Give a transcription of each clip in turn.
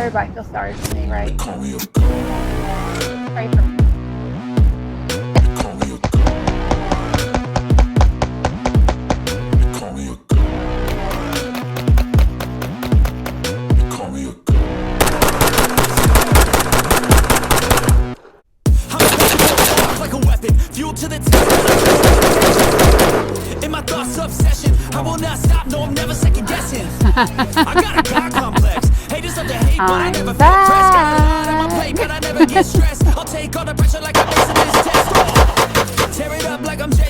Everybody feels sorry for me, right? Pray for me. To the in my thoughts obsession, I will not stop. No, I'm never second guessing. I got a God complex. Haters love to hate, but I never feel pressed. Got a lot on my plate, but I never get stressed. I'll take all the pressure like I'm facing this test. Tear it up like I'm Jay.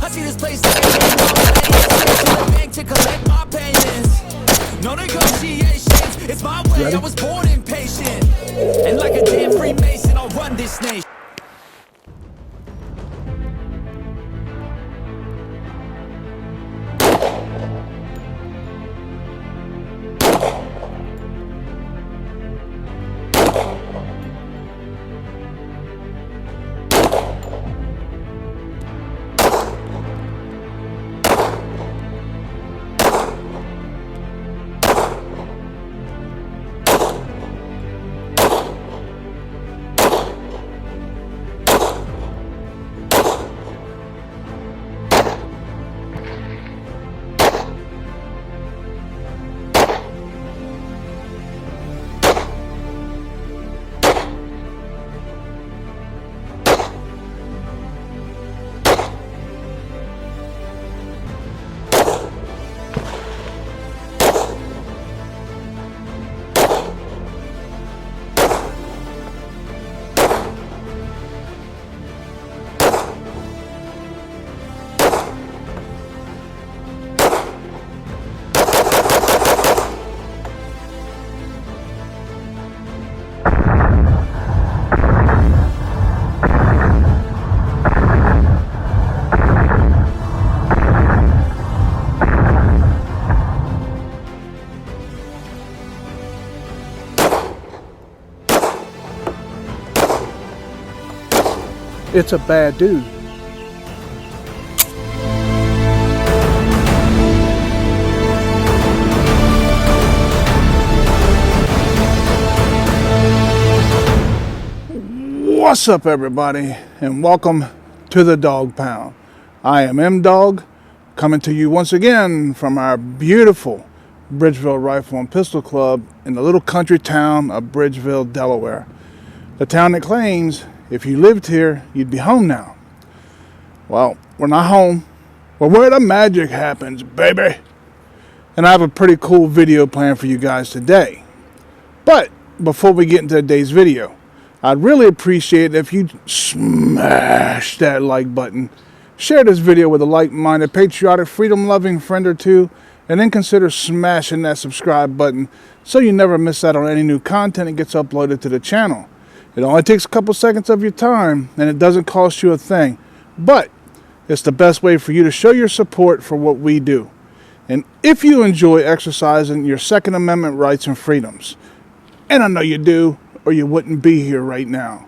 I see this place like a game. To the bank to collect my payments. No negotiations. It's my way. I was born impatient, and like a damn Freemason, I'll run this nation. It's a bad dude. What's up, everybody, and welcome to the Dog Pound. I am M-Dog, coming to you once again from our beautiful Bridgeville Rifle and Pistol Club in the little country town of Bridgeville, Delaware. The town that claims if you lived here, you'd be home now. Well, we're not home. We're where the magic happens, baby. And I have a pretty cool video planned for you guys today. But before we get into today's video, I'd really appreciate it if you smash that like button, share this video with a like-minded, patriotic, freedom-loving friend or two, and then consider smashing that subscribe button so you never miss out on any new content that gets uploaded to the channel. It only takes a couple seconds of your time, and it doesn't cost you a thing. But it's the best way for you to show your support for what we do. And if you enjoy exercising your Second Amendment rights and freedoms, and I know you do, or you wouldn't be here right now,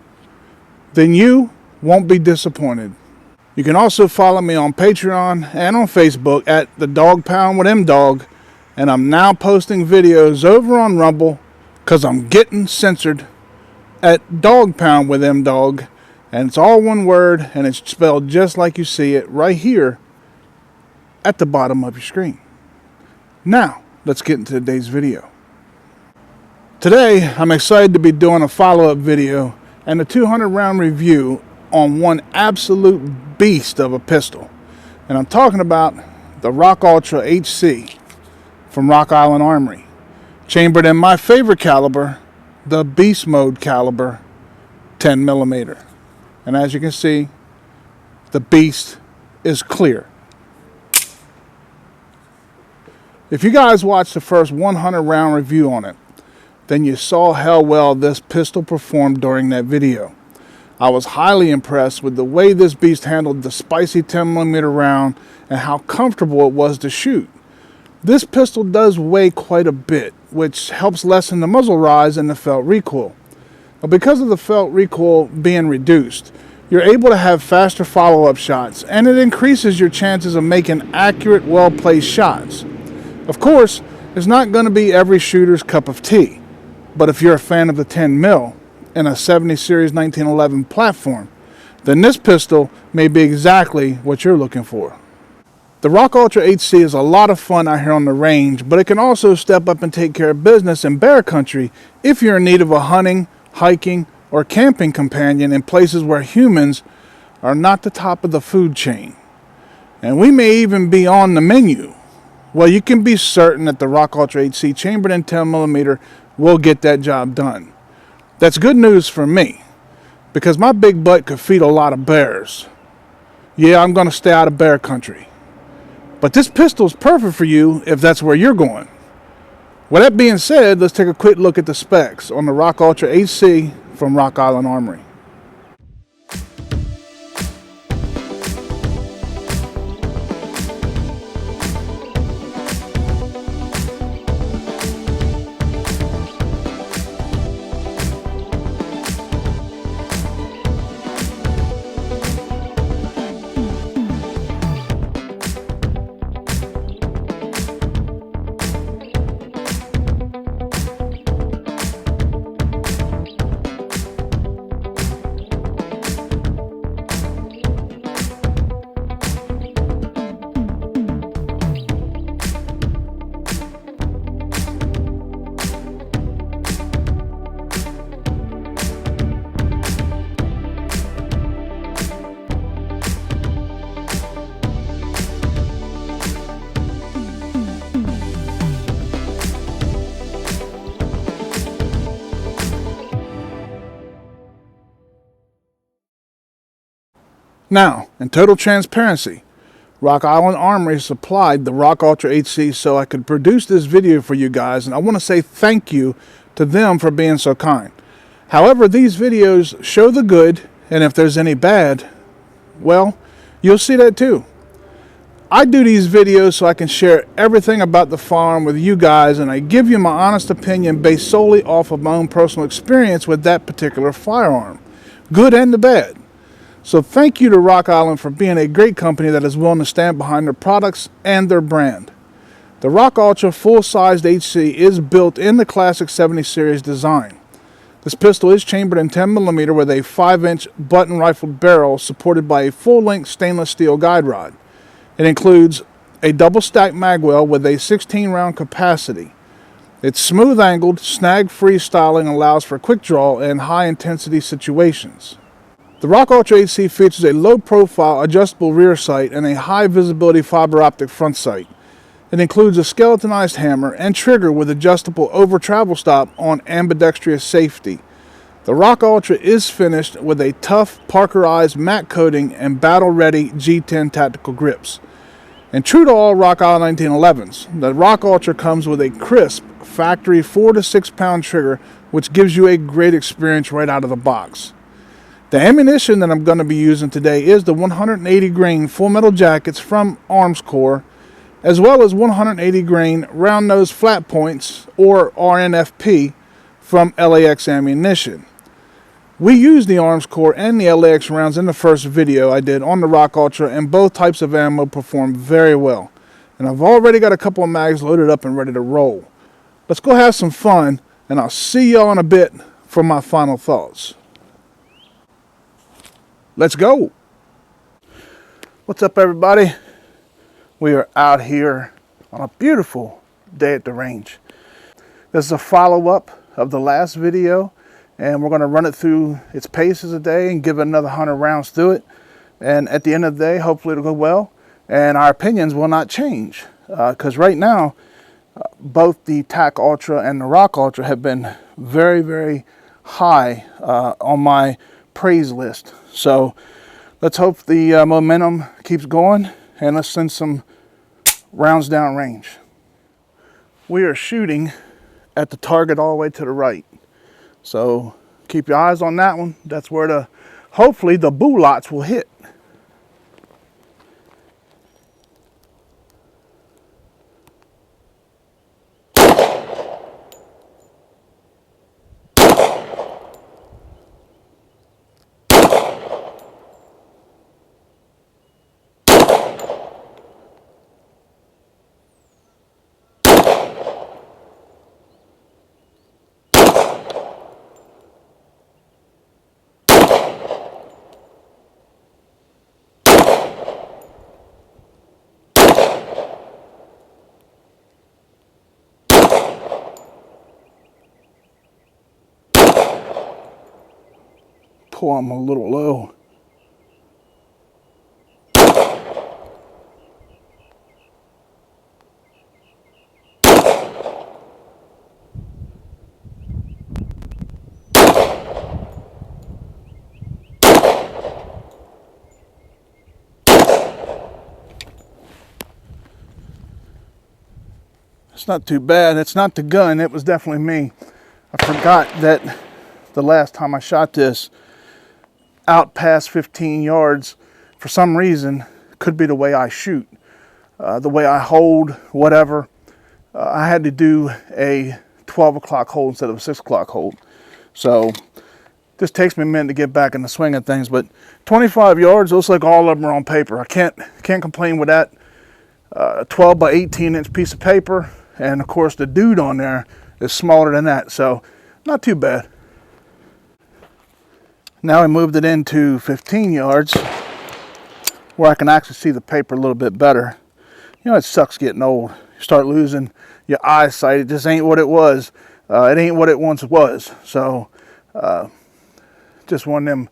then you won't be disappointed. You can also follow me on Patreon and on Facebook at The Dog Pound with M-Dog. And I'm now posting videos over on Rumble because I'm getting censored at Dog Pound with M-Dog, and it's all one word, and it's spelled just like you see it right here at the bottom of your screen. Now, let's get into today's video. Today, I'm excited to be doing a follow-up video and a 200 round review on one absolute beast of a pistol. And I'm talking about the Rock Ultra HC from Rock Island Armory, chambered in my favorite caliber, the beast mode caliber 10mm. And as you can see, the beast is clear. If you guys watched the first 100 round review on it, then you saw how well this pistol performed during that video. I was highly impressed with the way this beast handled the spicy 10mm round and how comfortable it was to shoot. This pistol does weigh quite a bit, which helps lessen the muzzle rise and the felt recoil. But because of the felt recoil being reduced, you're able to have faster follow-up shots, and it increases your chances of making accurate, well-placed shots. Of course, is not going to be every shooter's cup of tea, but if you're a fan of the 10 mil and a 70 series 1911 platform, then this pistol may be exactly what you're looking for. The Rock Ultra HC is a lot of fun out here on the range, but it can also step up and take care of business in bear country if you're in need of a hunting, hiking, or camping companion in places where humans are not the top of the food chain. And we may even be on the menu. Well, you can be certain that the Rock Ultra HC chambered in 10mm will get that job done. That's good news for me, because my big butt could feed a lot of bears. Yeah, I'm going to stay out of bear country. But this pistol is perfect for you if that's where you're going. With that being said, let's take a quick look at the specs on the Rock Ultra HC from Rock Island Armory. Now, in total transparency, Rock Island Armory supplied the Rock Ultra HC so I could produce this video for you guys, and I want to say thank you to them for being so kind. However, these videos show the good, and if there's any bad, well, you'll see that too. I do these videos so I can share everything about the firearm with you guys, and I give you my honest opinion based solely off of my own personal experience with that particular firearm, good and the bad. So thank you to Rock Island for being a great company that is willing to stand behind their products and their brand. The Rock Ultra full-sized HC is built in the classic 70 series design. This pistol is chambered in 10mm with a 5-inch button rifled barrel supported by a full-length stainless steel guide rod. It includes a double-stacked magwell with a 16-round capacity. Its smooth-angled, snag-free styling allows for quick draw and high-intensity situations. The Rock Ultra HC features a low-profile adjustable rear sight and a high-visibility fiber optic front sight. It includes a skeletonized hammer and trigger with adjustable over-travel stop on ambidextrous safety. The Rock Ultra is finished with a tough Parkerized matte coating and battle-ready G10 tactical grips. And true to all Rock Island 1911s, the Rock Ultra comes with a crisp factory 4 to 6 pound trigger, which gives you a great experience right out of the box. The ammunition that I'm going to be using today is the 180 grain full metal jackets from ARMSCOR, as well as 180 grain round nose flat points, or RNFP, from LAX Ammunition. We used the ARMSCOR and the LAX rounds in the first video I did on the Rock Ultra, and both types of ammo performed very well. And I've already got a couple of mags loaded up and ready to roll. Let's go have some fun, and I'll see y'all in a bit for my final thoughts. Let's go. What's up, everybody? We are out here on a beautiful day at the range. This is a follow-up of the last video, and we're going to run it through its paces a day and give it another 100 rounds through it. And at the end of the day, hopefully it'll go well, and our opinions will not change. Because right now, both the TAC Ultra and the Rock Ultra have been very, very high on my praise list. So let's hope the momentum keeps going, and let's send some rounds down range. We are shooting at the target all the way to the right, so keep your eyes on that one. That's where hopefully the bullets will hit. pull them a little low. It's not too bad. It's not the gun. It was definitely me. I forgot that the last time I shot this out past 15 yards, for some reason, could be the way I shoot, the way I hold, whatever. I had to do a 12 o'clock hold instead of a 6 o'clock hold. So this takes me a minute to get back in the swing of things, but 25 yards, looks like all of them are on paper. I can't complain with that. 12 by 18 inch piece of paper. And of course the dude on there is smaller than that, so not too bad. Now I moved it into 15 yards where I can actually see the paper a little bit better. You know, it sucks getting old. You start losing your eyesight. It just ain't what it was. It ain't what it once was. So just one of them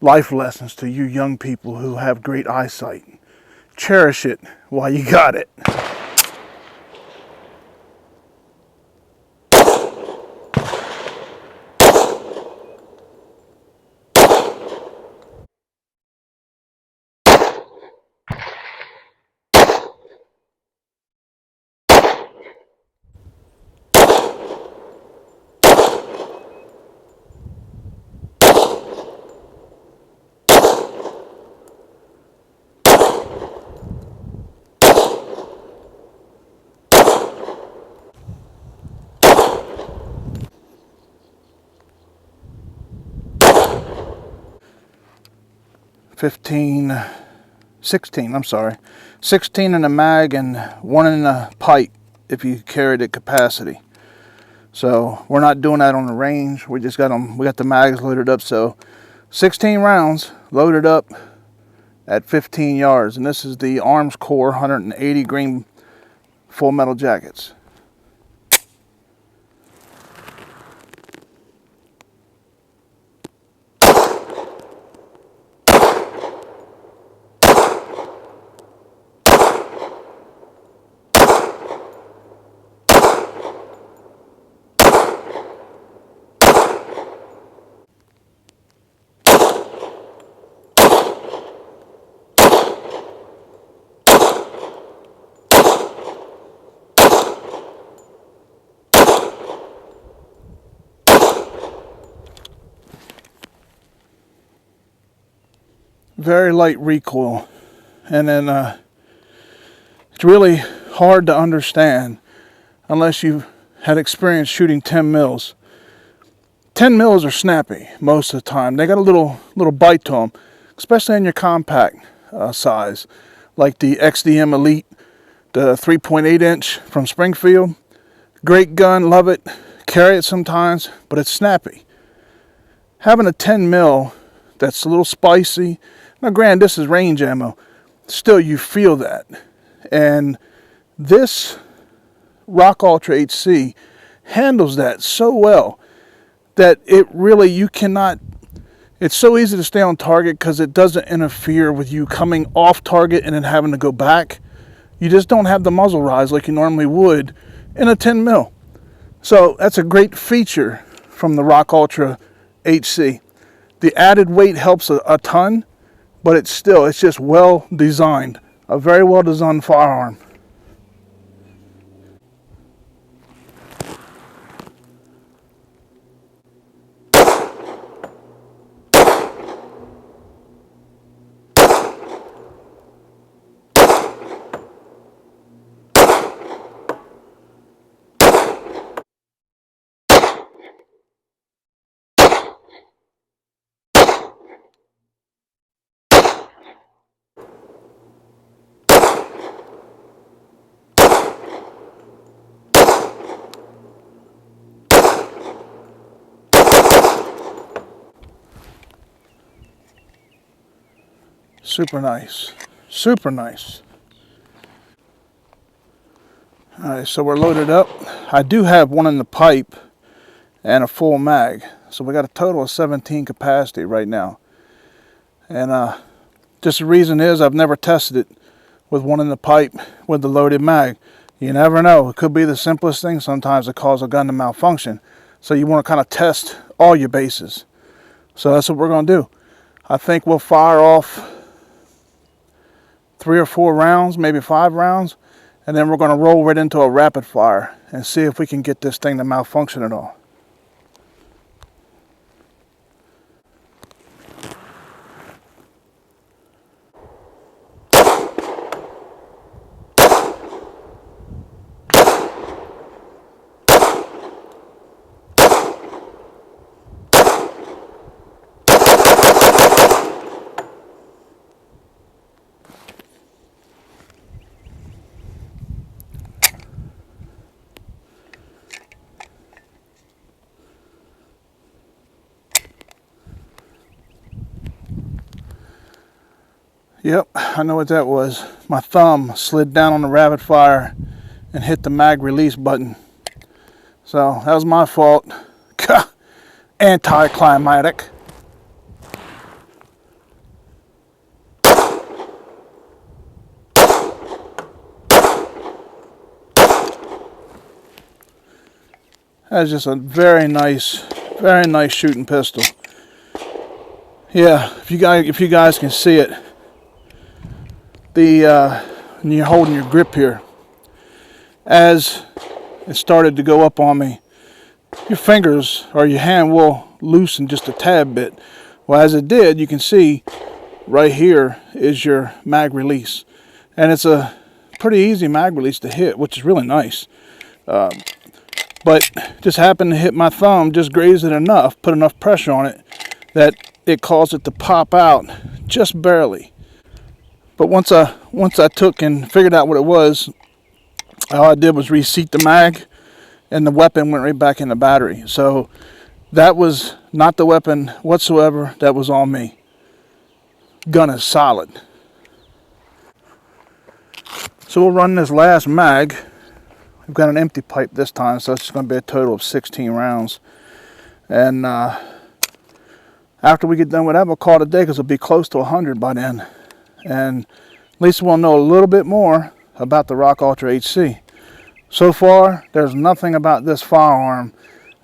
life lessons to you young people who have great eyesight. Cherish it while you got it. I'm sorry, 16 in the mag and 1 in the pipe if you carried at capacity. So we're not doing that on the range. We just got them. We got the mags loaded up. So 16 rounds loaded up at 15 yards, and this is the ARMSCOR 180 grain full metal jackets. Very light recoil, and then it's really hard to understand unless you've had experience shooting 10 mils. 10 mils are snappy most of the time. They got a little bite to them, especially in your compact size, like the XDM Elite, the 3.8 inch from Springfield. Great gun, love it, carry it sometimes, but it's snappy. Having a 10 mil that's a little spicy. Now granted, this is range ammo. Still, you feel that. And this Rock Ultra HC handles that so well that it really, you cannot, it's so easy to stay on target because it doesn't interfere with you coming off target and then having to go back. You just don't have the muzzle rise like you normally would in a 10 mil. So that's a great feature from the Rock Ultra HC. The added weight helps a ton, but it's just well designed. A very well designed firearm. Super nice. Super nice. Alright, so we're loaded up. I do have one in the pipe and a full mag. So we got a total of 17 capacity right now. And just the reason is I've never tested it with one in the pipe with the loaded mag. You never know. It could be the simplest thing sometimes that cause a gun to malfunction. So you want to kind of test all your bases. So that's what we're going to do. I think we'll fire off 3 or 4 rounds, maybe 5 rounds, and then we're going to roll right into a rapid fire and see if we can get this thing to malfunction at all. Yep, I know what that was. My thumb slid down on the rapid fire and hit the mag release button. So that was my fault. Anticlimactic. That's just a very nice shooting pistol. Yeah, if you guys can see it, when you're holding your grip here, as it started to go up on me, your fingers or your hand will loosen just a tad bit. Well, as it did, you can see right here is your mag release, and it's a pretty easy mag release to hit, which is really nice. But just happened to hit my thumb, just grazed it enough, put enough pressure on it that it caused it to pop out just barely. But once I took and figured out what it was, all I did was reseat the mag, and the weapon went right back in the battery. So that was not the weapon whatsoever. That was on me. Gun is solid. So we'll run this last mag. We've got an empty pipe this time, so it's going to be a total of 16 rounds. And after we get done with that, we'll call it a day, because it'll be close to 100 by then. And at least we'll know a little bit more about the Rock Ultra HC. So far, there's nothing about this firearm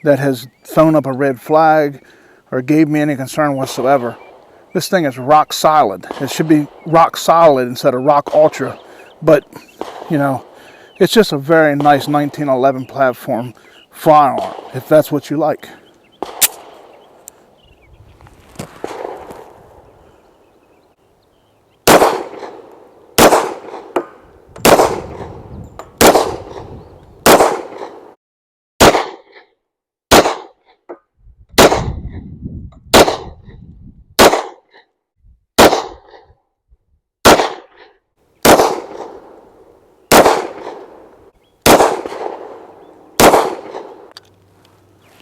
that has thrown up a red flag or gave me any concern whatsoever. This thing is rock solid. It should be rock solid instead of Rock Ultra. But, you know, it's just a very nice 1911 platform firearm, if that's what you like.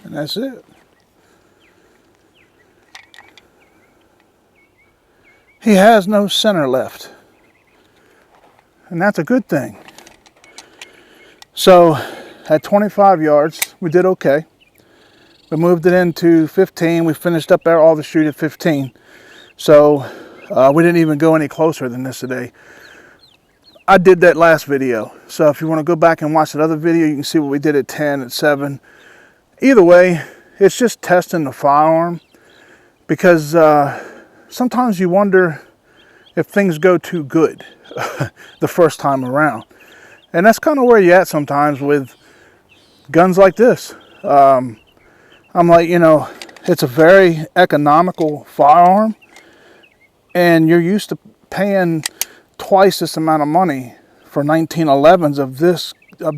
And that's it. He has no center left, and that's a good thing. So at 25 yards, we did okay. We moved it into 15. We finished up there all the shoot at 15. So we didn't even go any closer than this today. I did that last video. So if you want to go back and watch that other video, you can see what we did at 10, at 7. Either way, it's just testing the firearm, because sometimes you wonder if things go too good the first time around. And that's kind of where you're at sometimes with guns like this. I'm like, you know, it's a very economical firearm, and you're used to paying twice this amount of money for 1911s of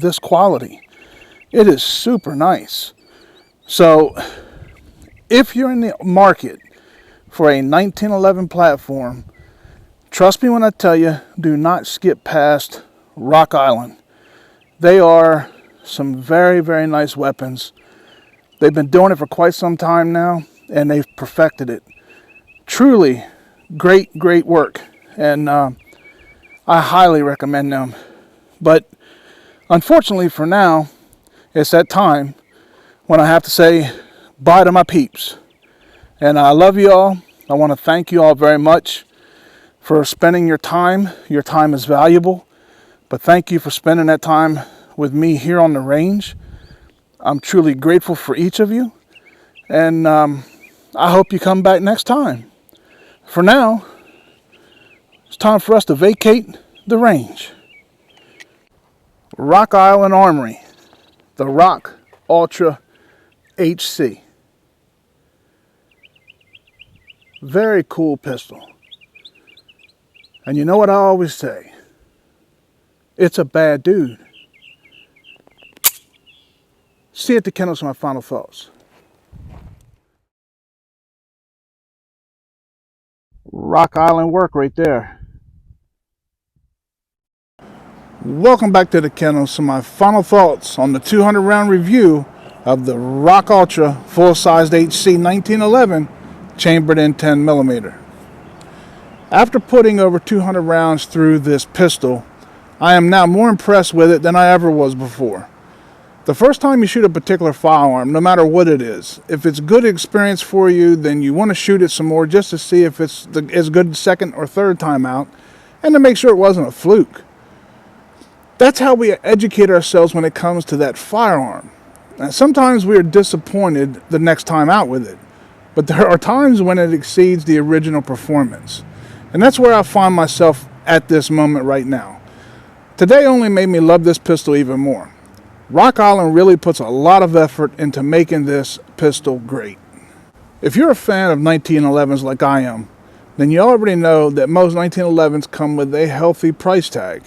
this quality. It is super nice. So if you're in the market for a 1911 platform, trust me when I tell you, do not skip past Rock Island. They are some very, very nice weapons. They've been doing it for quite some time now, and they've perfected it. Truly great, great work. And I highly recommend them. But unfortunately for now, it's that time when I have to say Bye to my peeps. And I love you all. I want to thank you all very much for spending your time. Your time is valuable. But thank you for spending that time with me here on the range. I'm truly grateful for each of you. And I hope you come back next time. For now, it's time for us to vacate the range. Rock Island Armory, the Rock Ultra HC. Very cool pistol. And you know what I always say? It's a bad dude. See you at the kennels for my final thoughts. Rock Island work right there. Welcome back to the kennels for my final thoughts on the 200 round review of the Rock Ultra full-sized HC 1911 chambered in 10mm. After putting over 200 rounds through this pistol, I am now more impressed with it than I ever was before. The first time you shoot a particular firearm, no matter what it is, if it's good experience for you, then you want to shoot it some more just to see if it's as good second or third time out, and to make sure it wasn't a fluke. That's how we educate ourselves when it comes to that firearm. And sometimes we are disappointed the next time out with it, but there are times when it exceeds the original performance. And that's where I find myself at this moment right now. Today only made me love this pistol even more. Rock Island really puts a lot of effort into making this pistol great. If you're a fan of 1911s like I am, then you already know that most 1911s come with a healthy price tag.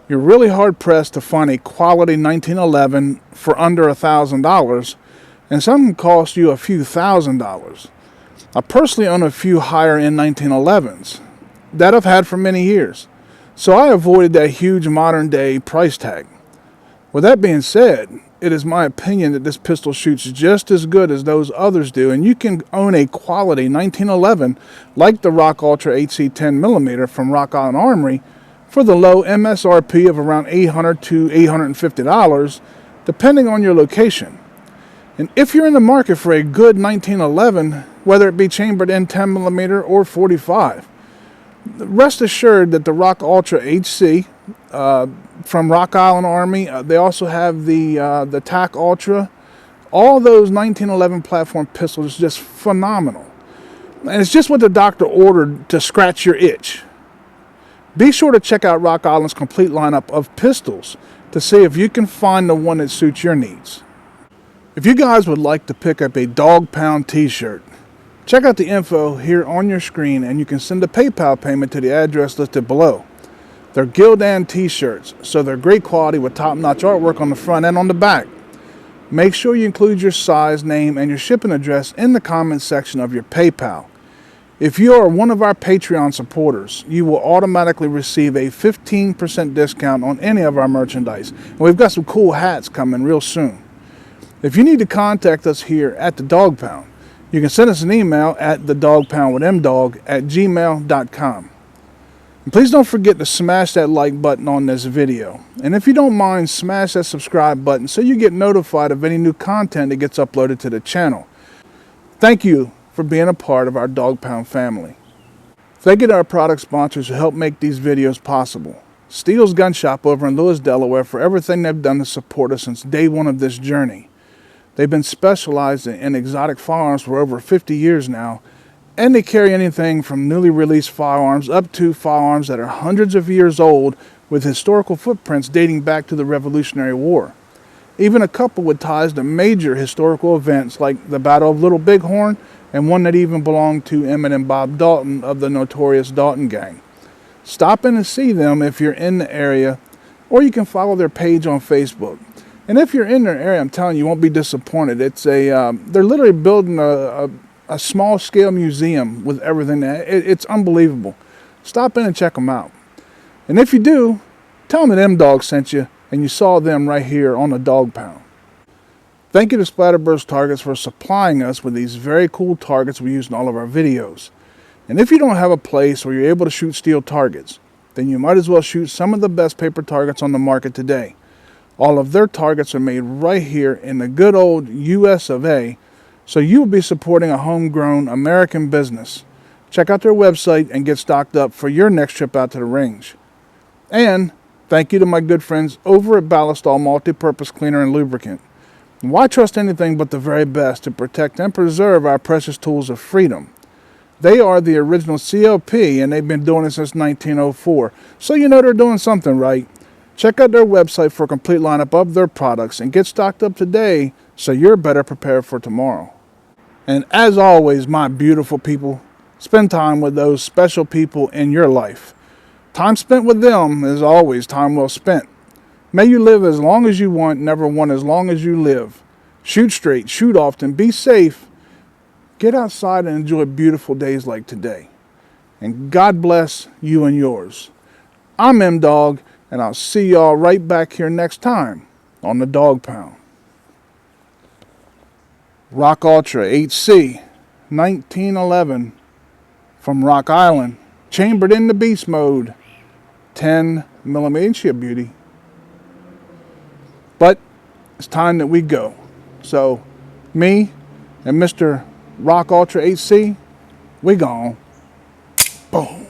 You're really hard pressed to find a quality 1911 for under $1,000, and some can cost you a few $1,000s. I personally own a few higher end 1911s that I've had for many years, so I avoided that huge modern day price tag. With that being said, it is my opinion that this pistol shoots just as good as those others do, and you can own a quality 1911 like the Rock Ultra HC 10mm from Rock Island Armory for the low MSRP of around $800 to $850, depending on your location. And if you're in the market for a good 1911, whether it be chambered in 10mm or 45, rest assured that the Rock Ultra HC from Rock Island Armory, they also have the TAC Ultra. All those 1911 platform pistols is just phenomenal. And it's just what the doctor ordered to scratch your itch. Be sure to check out Rock Island's complete lineup of pistols to see if you can find the one that suits your needs. If you guys would like to pick up a Dog Pound t-shirt, check out the info here on your screen and you can send a PayPal payment to the address listed below. They're Gildan t-shirts, so they're great quality with top-notch artwork on the front and on the back. Make sure you include your size, name, and your shipping address in the comments section of your PayPal. If you are one of our Patreon supporters, you will automatically receive a 15% discount on any of our merchandise. And we've got some cool hats coming real soon. If you need to contact us here at the Dog Pound, you can send us an email at thedogpoundwithmdog@gmail.com. And please don't forget to smash that like button on this video. And if you don't mind, smash that subscribe button so you get notified of any new content that gets uploaded to the channel. Thank you for being a part of our Dog Pound family. Thank you to our product sponsors who help make these videos possible. STEELE'S Gun Shop over in Lewis, Delaware, for everything they've done to support us since day one of this journey. They've been specialized in exotic firearms for over 50 years now, and they carry anything from newly released firearms up to firearms that are hundreds of years old with historical footprints dating back to the Revolutionary War. Even a couple with ties to major historical events like the Battle of Little Bighorn and one that even belonged to Emmett and Bob Dalton of the notorious Dalton Gang. Stop in and see them if you're in the area, or you can follow their page on Facebook. And if you're in their area, I'm telling you, you won't be disappointed. It's they're literally building a small-scale museum with everything. It's unbelievable. Stop in and check them out. And if you do, tell them that M-Dog sent you, and you saw them right here on the Dog Pound. Thank you to SPLATTERBURST Targets for supplying us with these very cool targets we use in all of our videos. And if you don't have a place where you're able to shoot steel targets, then you might as well shoot some of the best paper targets on the market today. All of their targets are made right here in the good old US of A, So you will be supporting a homegrown American business. Check out their website and get stocked up for your next trip out to the range. And thank you to my good friends over at BALLISTOL Multi-Purpose Cleaner and Lubricant. Why trust anything but the very best to protect and preserve our precious tools of freedom? They are the original CLP, and they've been doing it since 1904. So you know they're doing something right. Check out their website for a complete lineup of their products and get stocked up today so you're better prepared for tomorrow. And as always, my beautiful people, spend time with those special people in your life. Time spent with them is always time well spent. May you live as long as you want, never want as long as you live. Shoot straight, shoot often, be safe. Get outside and enjoy beautiful days like today. And God bless you and yours. I'm M-Dog, and I'll see y'all right back here next time on the Dog Pound. Rock Ultra 8C, 1911, from Rock Island, chambered in the beast mode, 10 millimeter. Ain't she a beauty? But it's time that we go. So me and Mr. Rock Ultra 8C, we gone. Boom.